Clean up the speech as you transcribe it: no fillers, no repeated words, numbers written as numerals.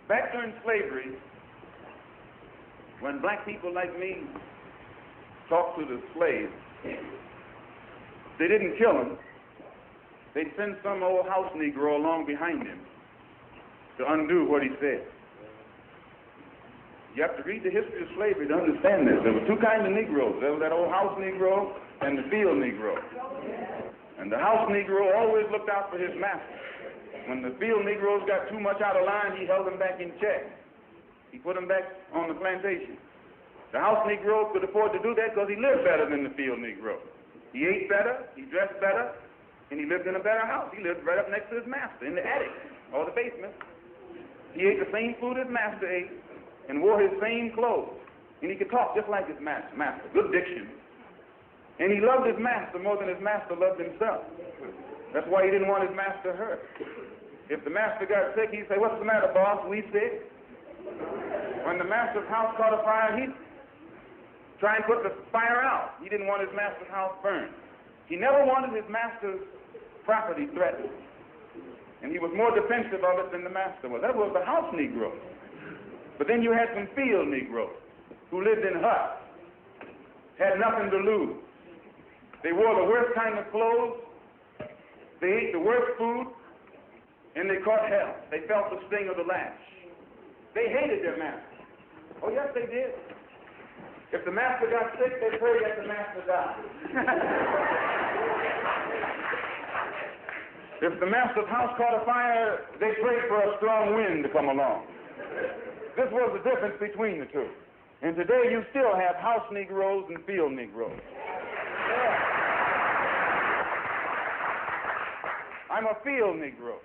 Back during slavery, when black people like me talked to the slaves, they didn't kill him. They'd send some old house Negro along behind him to undo what he said. You have to read the history of slavery to understand this. There were two kinds of Negroes. There was that old house Negro and the field Negro. And the house Negro always looked out for his master. When the field Negroes got too much out of line, he held them back in check. He put them back on the plantation. The house Negro could afford to do that because he lived better than the field Negro. He ate better, he dressed better, and he lived in a better house. He lived right up next to his master in the attic or the basement. He ate the same food his master ate and wore his same clothes. And he could talk just like his master. Good diction. And he loved his master more than his master loved himself. That's why he didn't want his master hurt. If the master got sick, he'd say, "What's the matter, boss? We sick?" When the master's house caught a fire, he'd try and put the fire out. He didn't want his master's house burned. He never wanted his master's property threatened. And he was more defensive of it than the master was. That was the house Negro. But then you had some field Negroes who lived in huts, had nothing to lose. They wore the worst kind of clothes, they ate the worst food, and they caught hell. They felt the sting of the lash. They hated their master. Oh, yes, they did. If the master got sick, they prayed that the master died. If the master's house caught a fire, they prayed for a strong wind to come along. This was the difference between the two. And today you still have house Negroes and field Negroes. I'm a field Negro.